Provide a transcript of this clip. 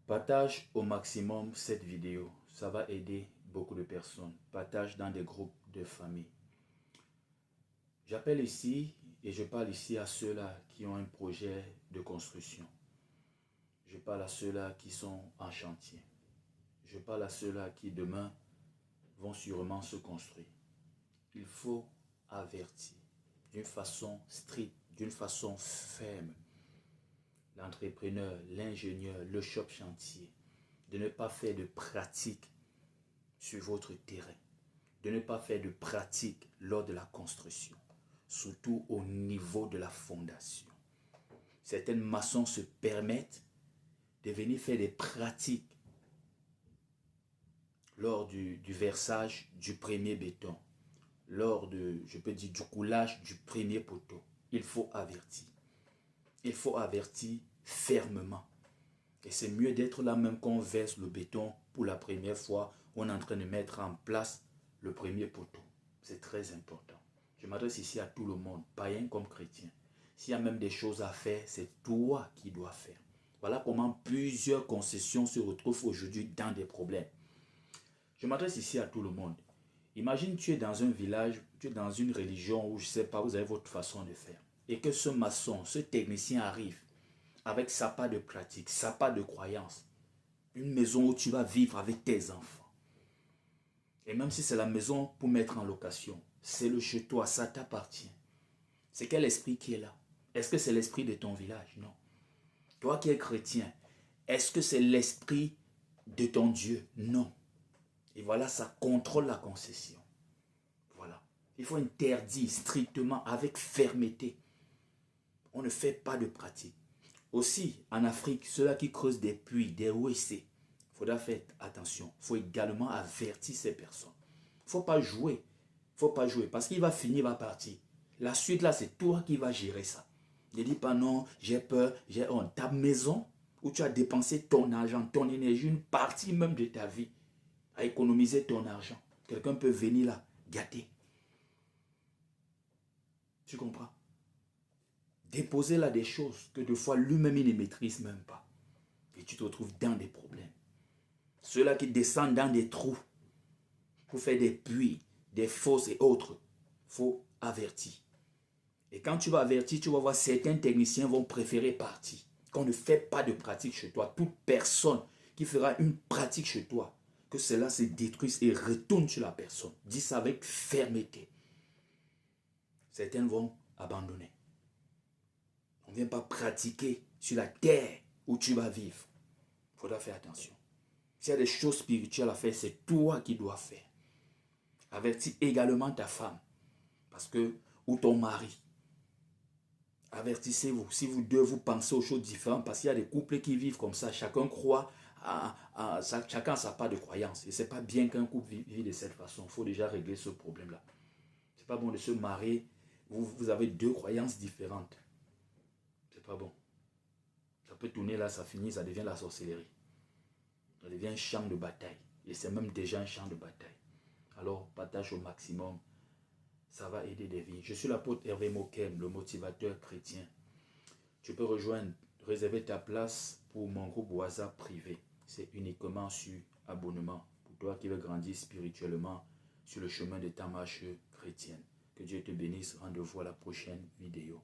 Partage au maximum cette vidéo. Ça va aider beaucoup de personnes. Partage dans des groupes de famille. J'appelle ici et je parle ici à ceux-là qui ont un projet de construction. Je parle à ceux-là qui sont en chantier. Je parle à ceux-là qui demain vont sûrement se construire. Il faut avertir d'une façon stricte, d'une façon ferme, l'entrepreneur, l'ingénieur, le shop chantier, de ne pas faire de pratique sur votre terrain, de ne pas faire de pratique lors de la construction, surtout au niveau de la fondation. Certains maçons se permettent de venir faire des pratiques lors du versage du premier béton, lors de, je peux dire, du coulage du premier poteau. Il faut avertir. Il faut avertir fermement. Et c'est mieux d'être là même quand on verse le béton pour la première fois, on est en train de mettre en place le premier poteau. C'est très important. Je m'adresse ici à tout le monde, païen comme chrétien. S'il y a même des choses à faire, c'est toi qui dois faire. Voilà comment plusieurs concessions se retrouvent aujourd'hui dans des problèmes. Je m'adresse ici à tout le monde. Imagine tu es dans un village, tu es dans une religion où je ne sais pas, vous avez votre façon de faire. Et que ce maçon, ce technicien arrive avec sa part de pratique, sa part de croyance. Une maison où tu vas vivre avec tes enfants. Et même si c'est la maison pour mettre en location, c'est le chez toi, ça t'appartient. C'est quel esprit qui est là? Est-ce que c'est l'esprit de ton village? Non. Toi qui es chrétien, est-ce que c'est l'esprit de ton Dieu? Non. Et voilà, ça contrôle la concession. Voilà. Il faut interdire strictement, avec fermeté. On ne fait pas de pratique. Aussi, en Afrique, ceux-là qui creusent des puits, des WC, il faudra faire attention. Il faut également avertir ces personnes. Il ne faut pas jouer. Il ne faut pas jouer parce qu'il va finir, il va partir. La suite, là, c'est toi qui vas gérer ça. Ne dis pas non, j'ai peur, j'ai honte. Ta maison où tu as dépensé ton argent, ton énergie, une partie même de ta vie, à économiser ton argent. Quelqu'un peut venir là, gâter. Tu comprends? Déposer là des choses que des fois lui-même il ne maîtrise même pas. Et tu te retrouves dans des problèmes. Ceux-là qui descendent dans des trous pour faire des puits, des fosses et autres, il faut avertir. Et quand tu vas avertir, tu vas voir certains techniciens vont préférer partir. Qu'on ne fait pas de pratique chez toi. Toute personne qui fera une pratique chez toi, que cela se détruise et retourne sur la personne. Dis ça avec fermeté. Certains vont abandonner. On ne vient pas pratiquer sur la terre où tu vas vivre. Il faudra faire attention. S'il y a des choses spirituelles à faire, c'est toi qui dois faire. Avertis également ta femme. Parce que, ou ton mari. Avertissez-vous. Si vous deux, vous pensez aux choses différentes, parce qu'il y a des couples qui vivent comme ça. Chacun croit, chacun a sa part de croyance. Et ce n'est pas bien qu'un couple vive de cette façon. Il faut déjà régler ce problème-là. Ce n'est pas bon de se marier. Vous avez deux croyances différentes. C'est pas bon. Ça peut tourner là, ça finit, ça devient la sorcellerie. Ça devient un champ de bataille. Et c'est même déjà un champ de bataille. Alors, partage au maximum. Ça va aider des vies. Je suis l'apôtre Hervé Mokem, le motivateur chrétien. Tu peux rejoindre, réserver ta place pour mon groupe WhatsApp privé. C'est uniquement sur abonnement. Pour toi qui veux grandir spirituellement sur le chemin de ta marche chrétienne. Que Dieu te bénisse. Rendez-vous à la prochaine vidéo.